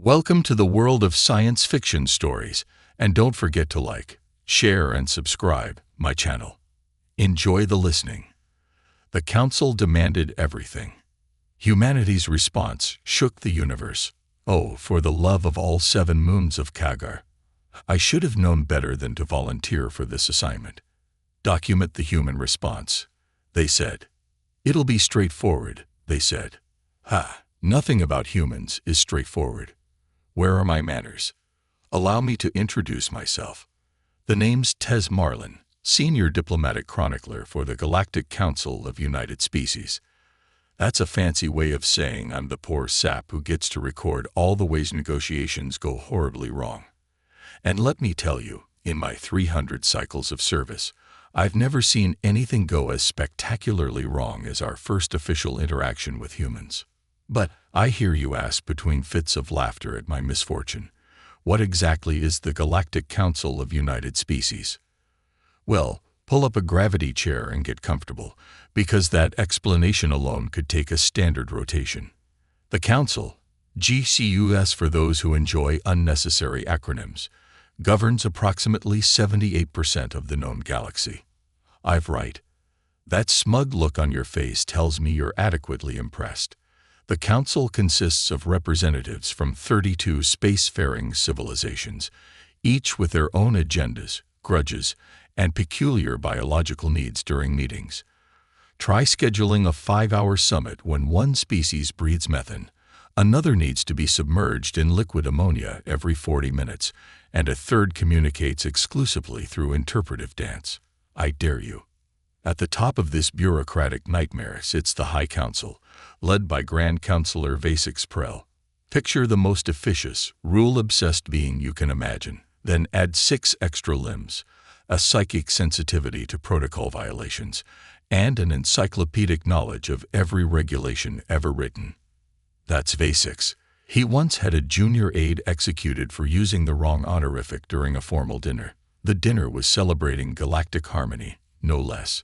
Welcome to the world of science fiction stories, and don't forget to like, share, and subscribe my channel. Enjoy the listening. The Council demanded everything. Humanity's response shook the universe. Oh, for the love of all 7 moons of Kagar. I should have known better than to volunteer for this assignment. Document the human response, they said. It'll be straightforward, they said. Nothing about humans is straightforward. Where are my manners? Allow me to introduce myself. The name's Tez Marlin, Senior Diplomatic Chronicler for the Galactic Council of United Species. That's a fancy way of saying I'm the poor sap who gets to record all the ways negotiations go horribly wrong. And let me tell you, in my 300 cycles of service, I've never seen anything go as spectacularly wrong as our first official interaction with humans. But I hear you ask between fits of laughter at my misfortune, what exactly is the Galactic Council of United Species? Well, pull up a gravity chair and get comfortable, because that explanation alone could take a standard rotation. The Council, GCUS for those who enjoy unnecessary acronyms, governs approximately 78% of the known galaxy. I'm right. That smug look on your face tells me you're adequately impressed. The Council consists of representatives from 32 spacefaring civilizations, each with their own agendas, grudges, and peculiar biological needs during meetings. Try scheduling a 5-hour summit when one species breathes methane, another needs to be submerged in liquid ammonia every 40 minutes, and a third communicates exclusively through interpretive dance. I dare you. At the top of this bureaucratic nightmare sits the High Council, led by Grand Counselor Vasix Prel. Picture the most officious, rule-obsessed being you can imagine, then add 6 extra limbs, a psychic sensitivity to protocol violations, and an encyclopedic knowledge of every regulation ever written. That's Vasix. He once had a junior aide executed for using the wrong honorific during a formal dinner. The dinner was celebrating galactic harmony, no less.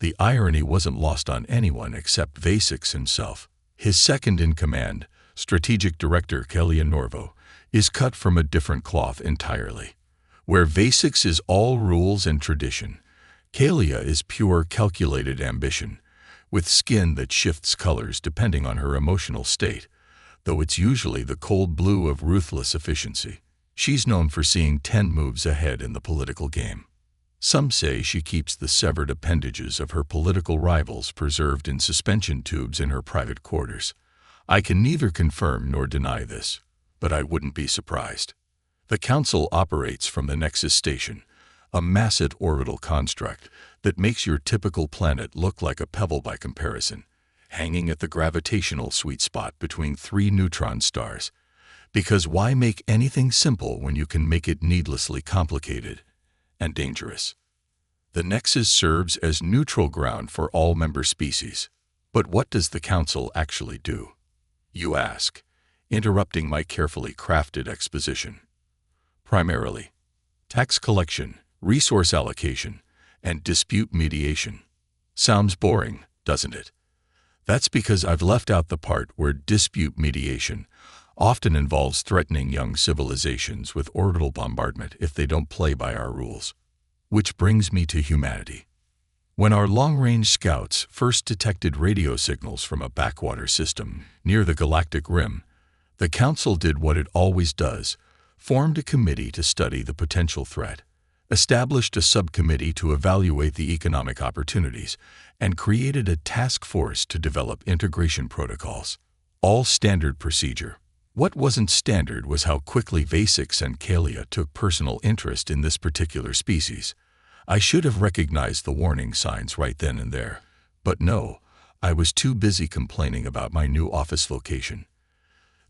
The irony wasn't lost on anyone except Vasix himself. His second-in-command, Strategic Director Kelia Norvo, is cut from a different cloth entirely. Where Vasix is all rules and tradition, Kelia is pure calculated ambition, with skin that shifts colors depending on her emotional state, though it's usually the cold blue of ruthless efficiency. She's known for seeing 10 moves ahead in the political game. Some say she keeps the severed appendages of her political rivals preserved in suspension tubes in her private quarters. I can neither confirm nor deny this, but I wouldn't be surprised. The Council operates from the Nexus Station, a massive orbital construct that makes your typical planet look like a pebble by comparison, hanging at the gravitational sweet spot between 3 neutron stars. Because why make anything simple when you can make it needlessly complicated and dangerous? The Nexus serves as neutral ground for all member species. But what does the Council actually do? You ask, interrupting my carefully crafted exposition. Primarily, tax collection, resource allocation, and dispute mediation. Sounds boring, doesn't it? That's because I've left out the part where dispute mediation often involves threatening young civilizations with orbital bombardment if they don't play by our rules. Which brings me to humanity. When our long-range scouts first detected radio signals from a backwater system near the galactic rim, the Council did what it always does, formed a committee to study the potential threat, established a subcommittee to evaluate the economic opportunities, and created a task force to develop integration protocols. All standard procedure. What wasn't standard was how quickly Vasix and Kelia took personal interest in this particular species. I should have recognized the warning signs right then and there. But no, I was too busy complaining about my new office location.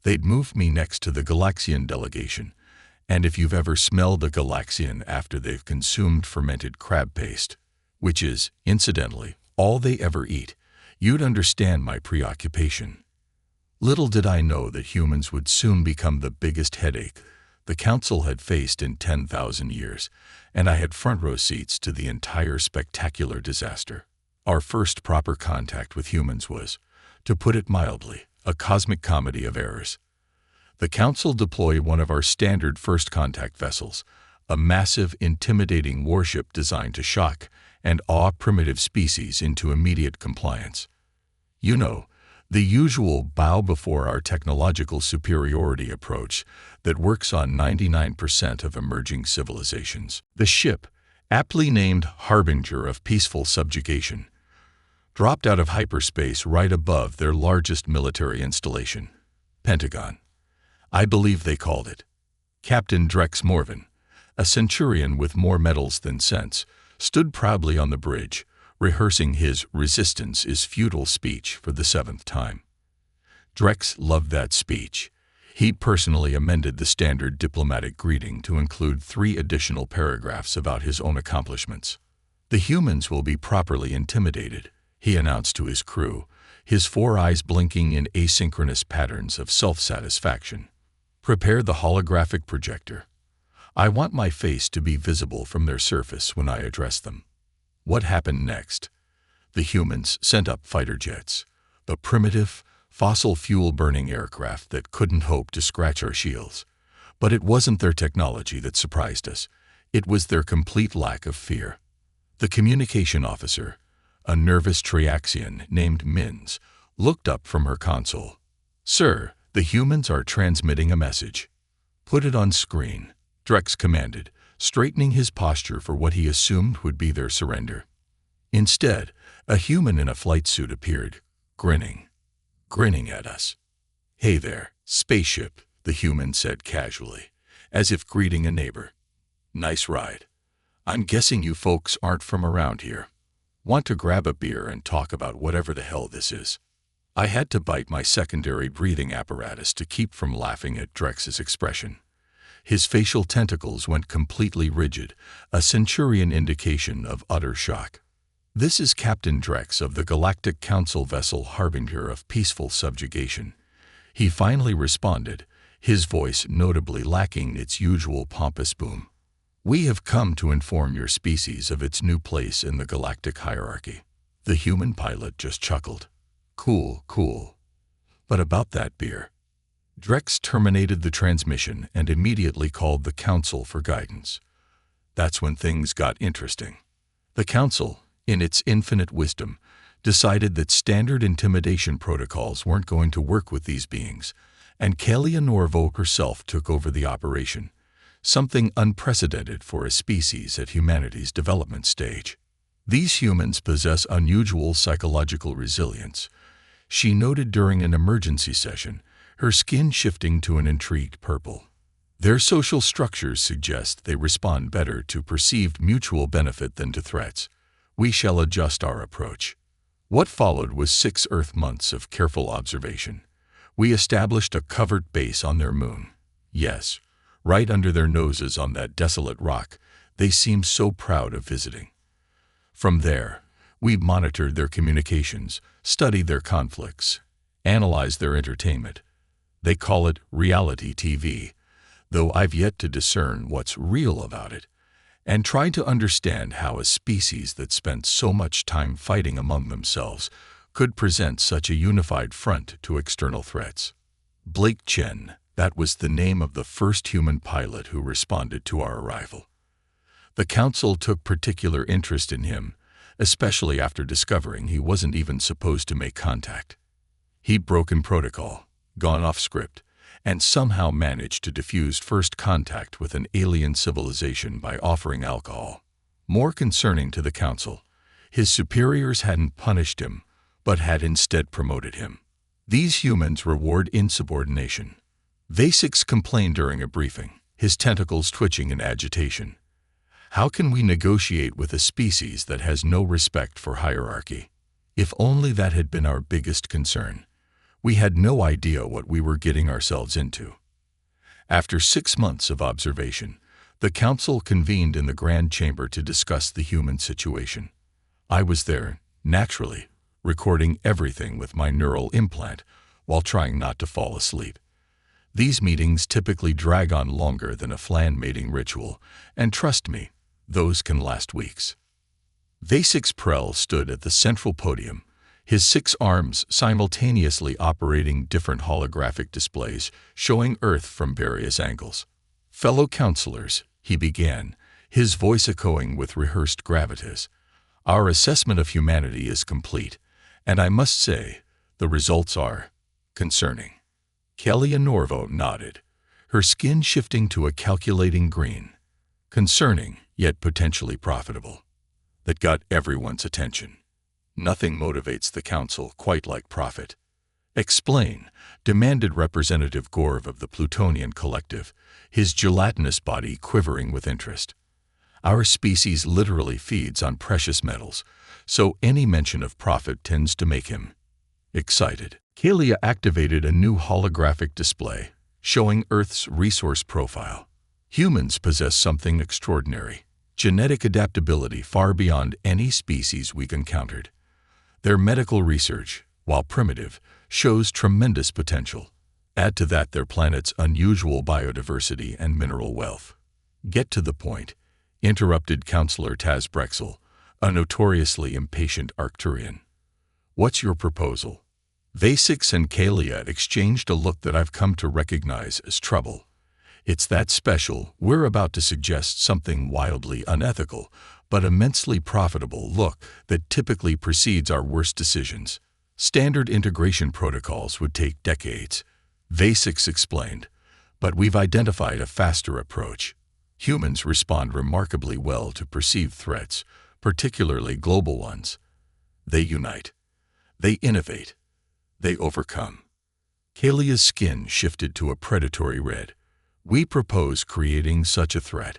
They'd moved me next to the Galaxian delegation, and if you've ever smelled a Galaxian after they've consumed fermented crab paste, which is, incidentally, all they ever eat, you'd understand my preoccupation. Little did I know that humans would soon become the biggest headache the Council had faced in 10,000 years, and I had front-row seats to the entire spectacular disaster. Our first proper contact with humans was, to put it mildly, a cosmic comedy of errors. The Council deployed one of our standard first contact vessels, a massive, intimidating warship designed to shock and awe primitive species into immediate compliance. You know, the usual bow before our technological superiority approach that works on 99% of emerging civilizations. The ship, aptly named Harbinger of Peaceful Subjugation, dropped out of hyperspace right above their largest military installation, Pentagon. I believe they called it. Captain Drex Morvan, a centurion with more medals than sense, stood proudly on the bridge, rehearsing his "resistance is futile" speech for the 7th time. Drex loved that speech. He personally amended the standard diplomatic greeting to include 3 additional paragraphs about his own accomplishments. "The humans will be properly intimidated," he announced to his crew, his 4 eyes blinking in asynchronous patterns of self-satisfaction. "Prepare the holographic projector. I want my face to be visible from their surface when I address them." What happened next? The humans sent up fighter jets, a primitive, fossil fuel-burning aircraft that couldn't hope to scratch our shields. But it wasn't their technology that surprised us. It was their complete lack of fear. The communication officer, a nervous Triaxian named Mins, looked up from her console. "Sir, the humans are transmitting a message." "Put it on screen," Drex commanded, straightening his posture for what he assumed would be their surrender. Instead, a human in a flight suit appeared, grinning at us. "Hey there, spaceship," the human said casually, as if greeting a neighbor. "Nice ride. I'm guessing you folks aren't from around here. Want to grab a beer and talk about whatever the hell this is?" I had to bite my secondary breathing apparatus to keep from laughing at Drex's expression. His facial tentacles went completely rigid, a centurion indication of utter shock. "This is Captain Drex of the Galactic Council vessel Harbinger of Peaceful Subjugation," he finally responded, his voice notably lacking its usual pompous boom. "We have come to inform your species of its new place in the galactic hierarchy." The human pilot just chuckled. Cool. But about that beer." Drex terminated the transmission and immediately called the Council for guidance. That's when things got interesting. The Council, in its infinite wisdom, decided that standard intimidation protocols weren't going to work with these beings, and Kalia Norvo herself took over the operation, something unprecedented for a species at humanity's development stage. "These humans possess unusual psychological resilience," she noted during an emergency session, her skin shifting to an intrigued purple. "Their social structures suggest they respond better to perceived mutual benefit than to threats. We shall adjust our approach." What followed was 6 Earth months of careful observation. We established a covert base on their moon. Yes, right under their noses on that desolate rock they seemed so proud of visiting. From there, we monitored their communications, studied their conflicts, analyzed their entertainment. They call it reality TV, though I've yet to discern what's real about it, and tried to understand how a species that spent so much time fighting among themselves could present such a unified front to external threats. Blake Chen, that was the name of the first human pilot who responded to our arrival. The Council took particular interest in him, especially after discovering he wasn't even supposed to make contact. He'd broken protocol, gone off script, and somehow managed to diffuse first contact with an alien civilization by offering alcohol. More concerning to the Council, his superiors hadn't punished him, but had instead promoted him. These humans reward insubordination. Vasix complained during a briefing, his tentacles twitching in agitation. How can we negotiate with a species that has no respect for hierarchy? If only that had been our biggest concern. We had no idea what we were getting ourselves into. After 6 months of observation, the Council convened in the Grand Chamber to discuss the human situation. I was there, naturally, recording everything with my neural implant while trying not to fall asleep. These meetings typically drag on longer than a flan mating ritual, and trust me, those can last weeks. Vasix Prell stood at the central podium, his 6 arms simultaneously operating different holographic displays showing Earth from various angles. "Fellow counselors," he began, his voice echoing with rehearsed gravitas, "our assessment of humanity is complete, and I must say, the results are concerning." Kalia Norvo nodded, her skin shifting to a calculating green. "Concerning, yet potentially profitable. That got everyone's attention. Nothing motivates the council quite like profit." "Explain," demanded Representative Gorv of the Plutonian Collective, his gelatinous body quivering with interest. "Our species literally feeds on precious metals, so any mention of profit tends to make him excited." Kalia activated a new holographic display, showing Earth's resource profile. "Humans possess something extraordinary, genetic adaptability far beyond any species we've encountered. Their medical research, while primitive, shows tremendous potential. Add to that their planet's unusual biodiversity and mineral wealth." "Get to the point," interrupted Counselor Taz Brexel, a notoriously impatient Arcturian. "What's your proposal?" Vasix and Kalia exchanged a look that I've come to recognize as trouble. "It's that special, we're about to suggest something wildly unethical, but immensely profitable look that typically precedes our worst decisions. Standard integration protocols would take decades," Vasix explained, "but we've identified a faster approach. Humans respond remarkably well to perceived threats, particularly global ones. They unite. They innovate. They overcome." Kalia's skin shifted to a predatory red. "We propose creating such a threat,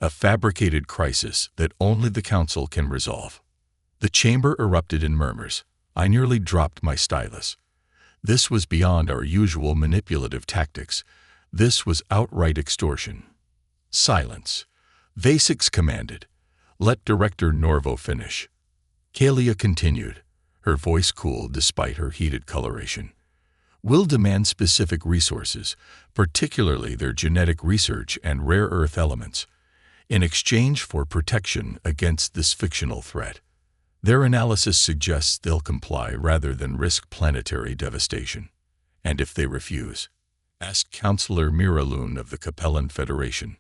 a fabricated crisis that only the Council can resolve." The chamber erupted in murmurs. I nearly dropped my stylus. This was beyond our usual manipulative tactics. This was outright extortion. "Silence," Vasix commanded. "Let Director Norvo finish." Kalia continued, her voice cool despite her heated coloration. "We'll demand specific resources, particularly their genetic research and rare earth elements, in exchange for protection against this fictional threat. Their analysis suggests they'll comply rather than risk planetary devastation. And if they refuse?" asked Counselor Miraloon of the Capellan Federation,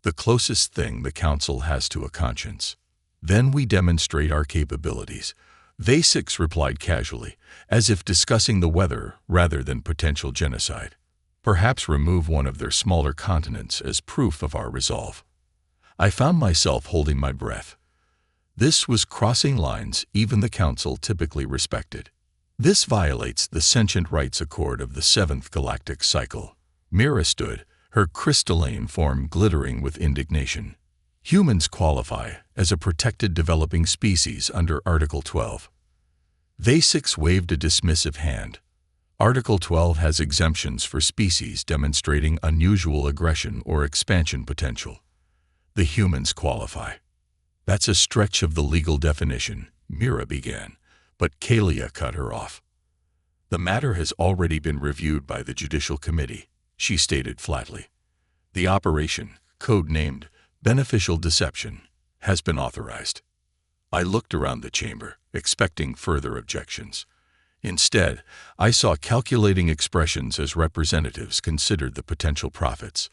the closest thing the Council has to a conscience. "Then we demonstrate our capabilities," Vasix replied casually, as if discussing the weather rather than potential genocide. "Perhaps remove one of their smaller continents as proof of our resolve." I found myself holding my breath. This was crossing lines even the Council typically respected. This violates the sentient rights accord of the 7th Galactic Cycle. Mira stood, her crystalline form glittering with indignation. "Humans qualify as a protected developing species under Article 12. Vasix waved a dismissive hand. Article 12 has exemptions for species demonstrating unusual aggression or expansion potential. The humans qualify. That's a stretch of the legal definition, Mira began, but Kalia cut her off. The matter has already been reviewed by the Judicial Committee, she stated flatly. The operation, code-named Beneficial Deception, has been authorized. I looked around the chamber, expecting further objections. Instead, I saw calculating expressions as representatives considered the potential profits.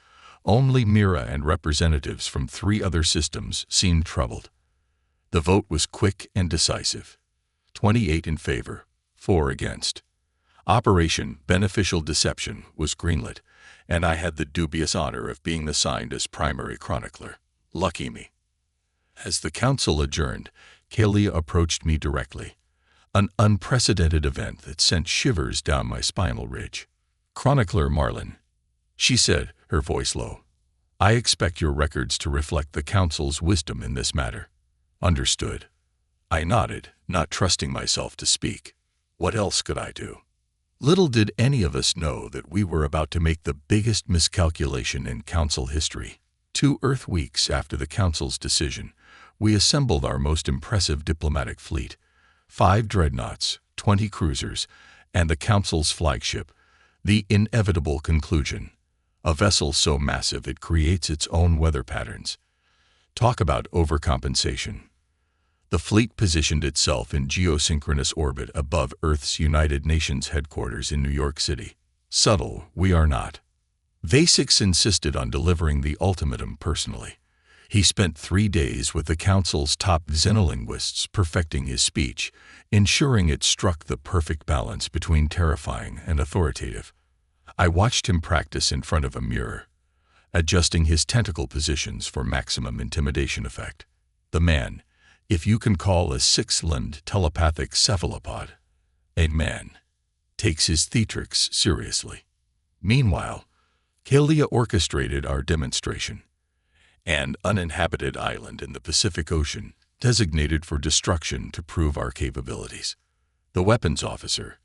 Only Mira and representatives from 3 other systems seemed troubled. The vote was quick and decisive. 28 in favor, 4 against. Operation Beneficial Deception was greenlit, and I had the dubious honor of being assigned as primary chronicler. Lucky me. As the council adjourned, Kalia approached me directly. An unprecedented event that sent shivers down my spinal ridge. "Chronicler Marlin," she said, her voice low, "I expect your records to reflect the council's wisdom in this matter." "Understood." I nodded, not trusting myself to speak. What else could I do? Little did any of us know that we were about to make the biggest miscalculation in council history. 2 Earth weeks after the council's decision, we assembled our most impressive diplomatic fleet, 5 dreadnoughts, 20 cruisers, and the council's flagship, the inevitable conclusion. A vessel so massive it creates its own weather patterns. Talk about overcompensation. The fleet positioned itself in geosynchronous orbit above Earth's United Nations headquarters in New York City. Subtle, we are not. Vasix insisted on delivering the ultimatum personally. He spent 3 days with the Council's top xenolinguists perfecting his speech, ensuring it struck the perfect balance between terrifying and authoritative. I watched him practice in front of a mirror, adjusting his tentacle positions for maximum intimidation effect. The man, if you can call a 6-limbed telepathic cephalopod a man, takes his theatrics seriously. Meanwhile, Kalia orchestrated our demonstration. An uninhabited island in the Pacific Ocean, designated for destruction to prove our capabilities. The weapons officer,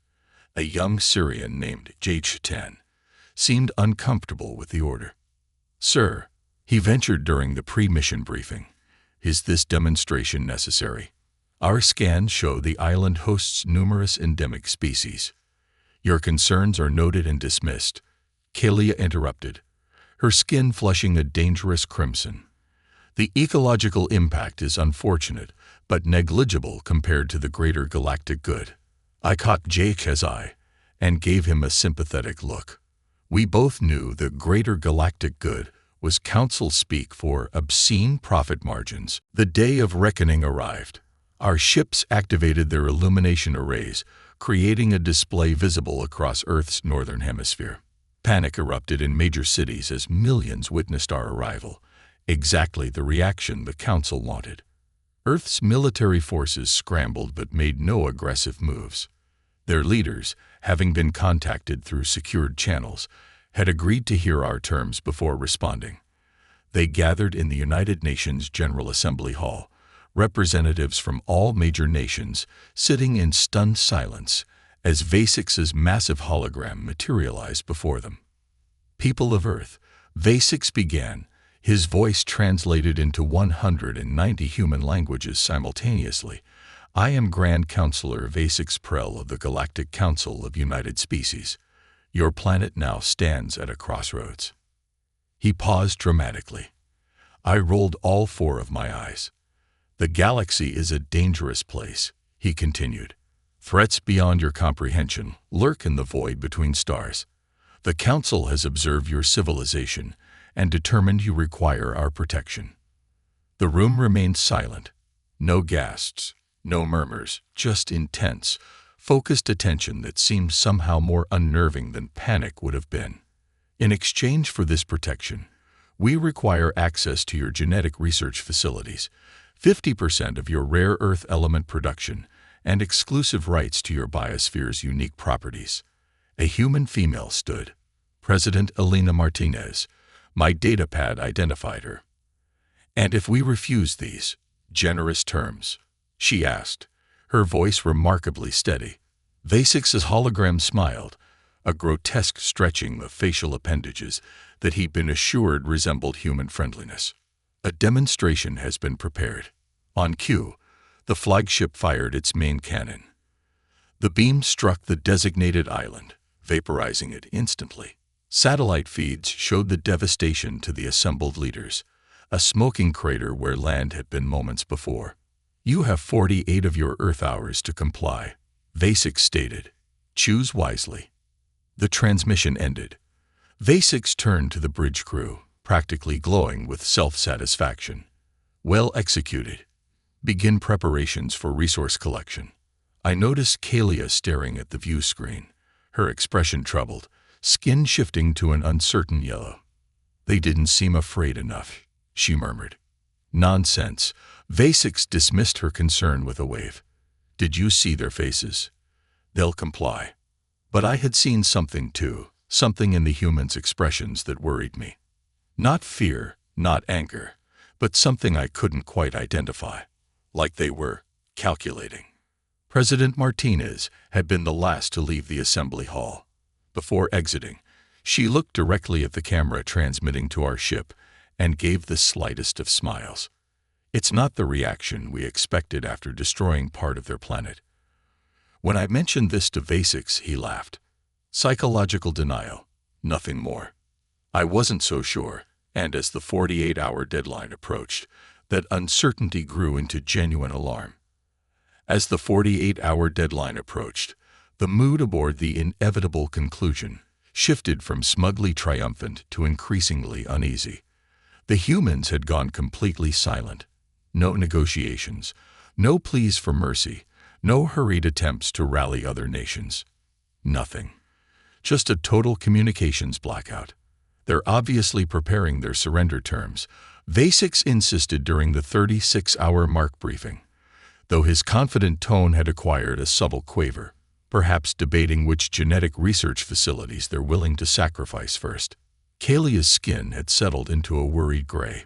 a young Syrian named J-Chetan, seemed uncomfortable with the order. "Sir," he ventured during the pre-mission briefing, "is this demonstration necessary? Our scans show the island hosts numerous endemic species. Your concerns are noted and dismissed." Kalia interrupted, her skin flushing a dangerous crimson. "The ecological impact is unfortunate, but negligible compared to the greater galactic good." I caught Jake's eye and gave him a sympathetic look. We both knew the greater galactic good was council speak for obscene profit margins. The day of reckoning arrived. Our ships activated their illumination arrays, creating a display visible across Earth's northern hemisphere. Panic erupted in major cities as millions witnessed our arrival, exactly the reaction the Council wanted. Earth's military forces scrambled but made no aggressive moves. Their leaders, having been contacted through secured channels, had agreed to hear our terms before responding. They gathered in the United Nations General Assembly Hall, representatives from all major nations sitting in stunned silence as Vasix's massive hologram materialized before them. "People of Earth," Vasix began, his voice translated into 190 human languages simultaneously. "I am Grand Counselor Vasix Prell of the Galactic Council of United Species. Your planet now stands at a crossroads." He paused dramatically. I rolled all 4 of my eyes. "The galaxy is a dangerous place," he continued. "Threats beyond your comprehension lurk in the void between stars. The Council has observed your civilization and determined you require our protection." The room remained silent. No gasps, no murmurs, just intense, focused attention that seemed somehow more unnerving than panic would have been. "In exchange for this protection, we require access to your genetic research facilities, 50% of your rare earth element production, and exclusive rights to your biosphere's unique properties." A human female stood. President Elena Martinez. My datapad identified her. "And if we refuse these generous terms?" she asked, her voice remarkably steady. Vasix's hologram smiled, a grotesque stretching of facial appendages that he'd been assured resembled human friendliness. "A demonstration has been prepared." On cue, the flagship fired its main cannon. The beam struck the designated island, vaporizing it instantly. Satellite feeds showed the devastation to the assembled leaders, a smoking crater where land had been moments before. "You have 48 of your Earth hours to comply," Vasix stated. "Choose wisely." The transmission ended. Vasix turned to the bridge crew, practically glowing with self-satisfaction. "Well executed. Begin preparations for resource collection." I noticed Kalia staring at the view screen, her expression troubled, skin shifting to an uncertain yellow. "They didn't seem afraid enough," she murmured. "Nonsense." Vasix dismissed her concern with a wave. "Did you see their faces? They'll comply." But I had seen something too, something in the humans' expressions that worried me. Not fear, not anger, but something I couldn't quite identify. Like they were calculating. President Martinez had been the last to leave the assembly hall. Before exiting, she looked directly at the camera transmitting to our ship and gave the slightest of smiles. It's not the reaction we expected after destroying part of their planet. When I mentioned this to Vasix, he laughed. Psychological denial, nothing more. I wasn't so sure, and as the 48-hour deadline approached, that uncertainty grew into genuine alarm. As the 48-hour deadline approached, the mood aboard the inevitable conclusion shifted from smugly triumphant to increasingly uneasy. The humans had gone completely silent. No negotiations, no pleas for mercy, no hurried attempts to rally other nations. Nothing. Just a total communications blackout. They're obviously preparing their surrender terms, Vasix insisted during the 36-hour mark briefing, though his confident tone had acquired a subtle quaver, perhaps debating which genetic research facilities they're willing to sacrifice first. Kalia's skin had settled into a worried gray.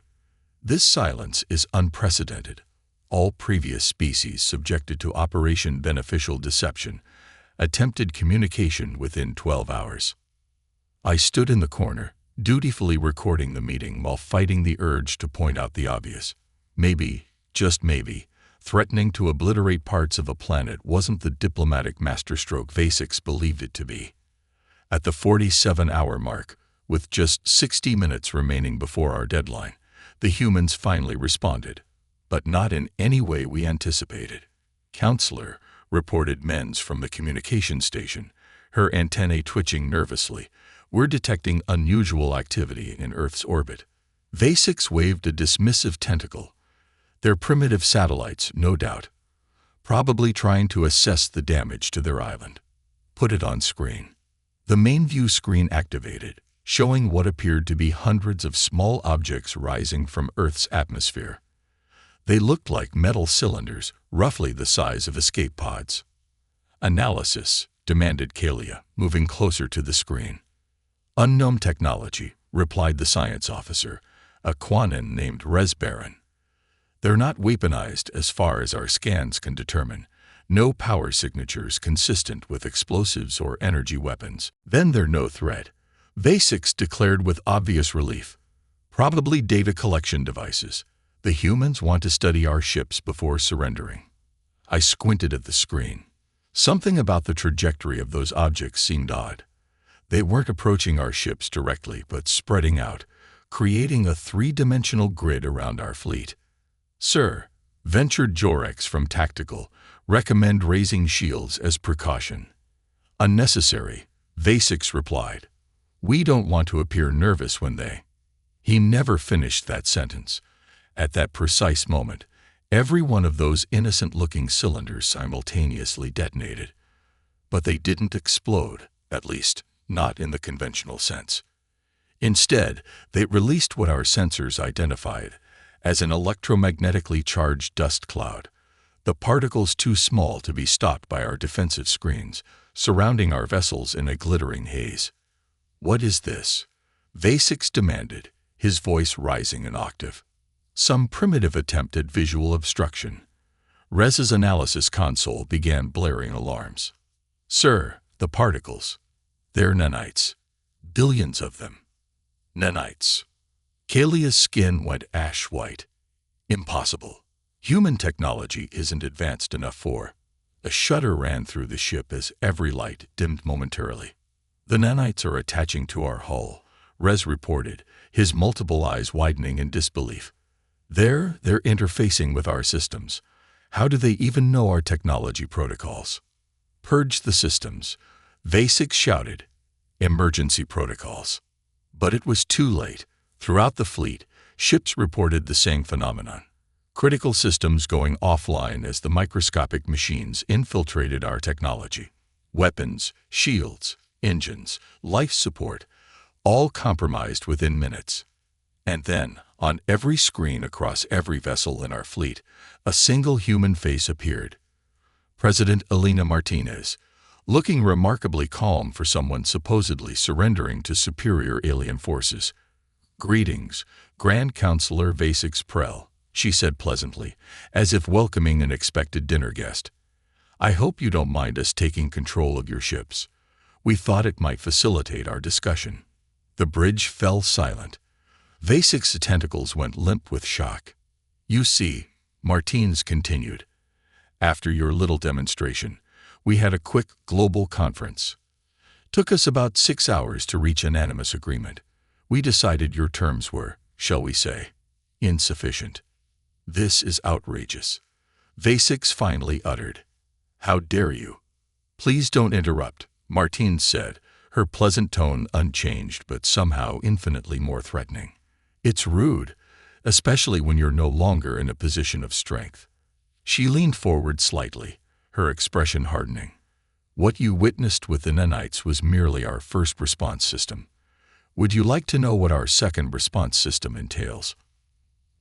This silence is unprecedented. All previous species subjected to Operation Beneficial Deception attempted communication within 12 hours. I stood in the corner, dutifully recording the meeting while fighting the urge to point out the obvious. Maybe, just maybe, threatening to obliterate parts of a planet wasn't the diplomatic masterstroke Vasix believed it to be. At the 47-hour mark, with just 60 minutes remaining before our deadline, the humans finally responded, but not in any way we anticipated. Counselor, reported Menz from the communication station, her antennae twitching nervously. We're detecting unusual activity in Earth's orbit. Vasix waved a dismissive tentacle. They're primitive satellites, no doubt. Probably trying to assess the damage to their island. Put it on screen. The main view screen activated, showing what appeared to be hundreds of small objects rising from Earth's atmosphere. They looked like metal cylinders, roughly the size of escape pods. Analysis, demanded Kalia, moving closer to the screen. Unknown technology, replied the science officer, a Quanon named Resbaran. They're not weaponized as far as our scans can determine. No power signatures consistent with explosives or energy weapons. Then they're no threat. Vasix declared with obvious relief. Probably data collection devices. The humans want to study our ships before surrendering. I squinted at the screen. Something about the trajectory of those objects seemed odd. They weren't approaching our ships directly, but spreading out, creating a three-dimensional grid around our fleet. Sir, ventured Jorex from Tactical, recommend raising shields as precaution. Unnecessary, Vasix replied. We don't want to appear nervous when they... He never finished that sentence. At that precise moment, every one of those innocent-looking cylinders simultaneously detonated. But they didn't explode, at least, not in the conventional sense. Instead, they released what our sensors identified as an electromagnetically charged dust cloud, the particles too small to be stopped by our defensive screens, surrounding our vessels in a glittering haze. What is this? Vasix demanded, his voice rising an octave. Some primitive attempt at visual obstruction. Rez's analysis console began blaring alarms. Sir, the particles. They're nanites. Billions of them. Nanites. Kalia's skin went ash white. Impossible. Human technology isn't advanced enough for. A shudder ran through the ship as every light dimmed momentarily. The nanites are attaching to our hull, Rez reported, his multiple eyes widening in disbelief. They're interfacing with our systems. How do they even know our technology protocols? Purge the systems, Vasix shouted. Emergency protocols. But it was too late. Throughout the fleet, ships reported the same phenomenon. Critical systems going offline as the microscopic machines infiltrated our technology. Weapons, shields, engines, life support, all compromised within minutes. And then, on every screen across every vessel in our fleet, a single human face appeared. President Elena Martinez, looking remarkably calm for someone supposedly surrendering to superior alien forces. Greetings, Grand Counselor Vasix Prel, she said pleasantly, as if welcoming an expected dinner guest. I hope you don't mind us taking control of your ships. We thought it might facilitate our discussion. The bridge fell silent. Vasix's tentacles went limp with shock. You see, Martins continued. After your little demonstration, we had a quick global conference. Took us about 6 hours to reach unanimous agreement. We decided your terms were, shall we say, insufficient. "This is outrageous," Vasix finally uttered. "How dare you?" "Please don't interrupt," Martine said, her pleasant tone unchanged but somehow infinitely more threatening. "It's rude, especially when you're no longer in a position of strength." She leaned forward slightly, her expression hardening. "What you witnessed with the nanites was merely our first response system. Would you like to know what our second response system entails?"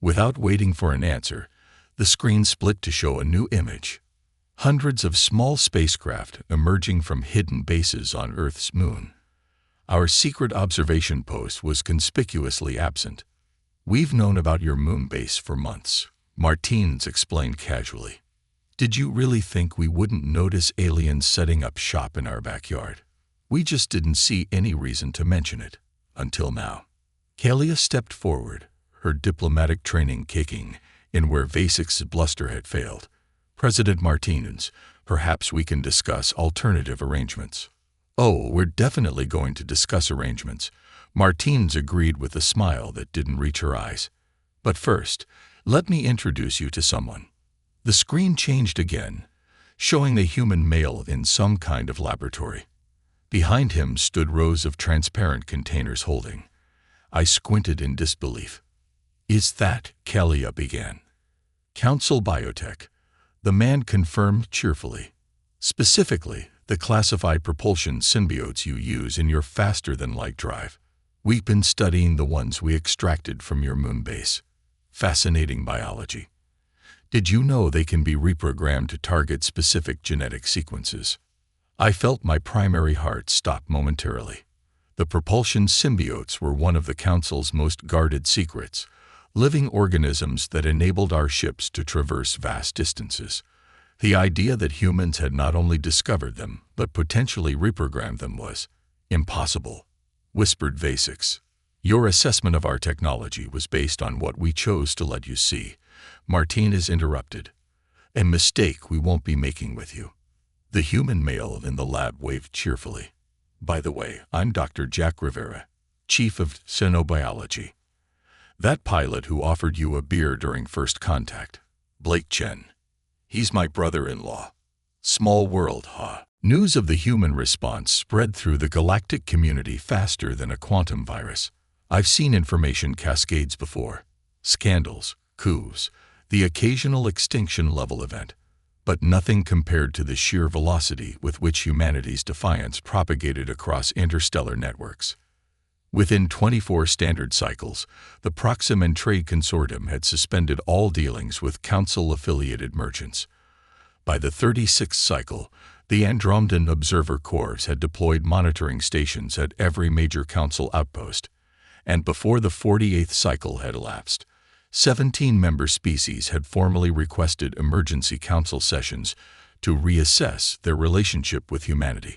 Without waiting for an answer, the screen split to show a new image. Hundreds of small spacecraft emerging from hidden bases on Earth's moon. Our secret observation post was conspicuously absent. "We've known about your moon base for months," Martines explained casually. "Did you really think we wouldn't notice aliens setting up shop in our backyard? We just didn't see any reason to mention it, until now." Kalia stepped forward, her diplomatic training kicking in where Vasix's bluster had failed. "President Martinez, perhaps we can discuss alternative arrangements." "Oh, we're definitely going to discuss arrangements," Martines agreed with a smile that didn't reach her eyes. "But first, let me introduce you to someone." The screen changed again, showing a human male in some kind of laboratory. Behind him stood rows of transparent containers holding. I squinted in disbelief. "Is that," Kalia began. "Council Biotech," the man confirmed cheerfully. "Specifically, the classified propulsion symbiotes you use in your faster-than-light drive. We've been studying the ones we extracted from your moon base. Fascinating biology. Did you know they can be reprogrammed to target specific genetic sequences?" I felt my primary heart stop momentarily. The propulsion symbiotes were one of the Council's most guarded secrets, living organisms that enabled our ships to traverse vast distances. The idea that humans had not only discovered them, but potentially reprogrammed them was impossible, whispered Vasix. "Your assessment of our technology was based on what we chose to let you see," Martinez interrupted. "A mistake we won't be making with you." The human male in the lab waved cheerfully. "By the way, I'm Dr. Jack Rivera, Chief of Xenobiology. That pilot who offered you a beer during first contact, Blake Chen. He's my brother-in-law." Small world, huh? News of the human response spread through the galactic community faster than a quantum virus. I've seen information cascades before. Scandals, coups, the occasional extinction-level event. But nothing compared to the sheer velocity with which humanity's defiance propagated across interstellar networks. Within 24 standard cycles, the Proxim and Trade Consortium had suspended all dealings with Council-affiliated merchants. By the 36th cycle, the Andromedan Observer Corps had deployed monitoring stations at every major Council outpost, and before the 48th cycle had elapsed, 17 member species had formally requested emergency Council sessions to reassess their relationship with humanity.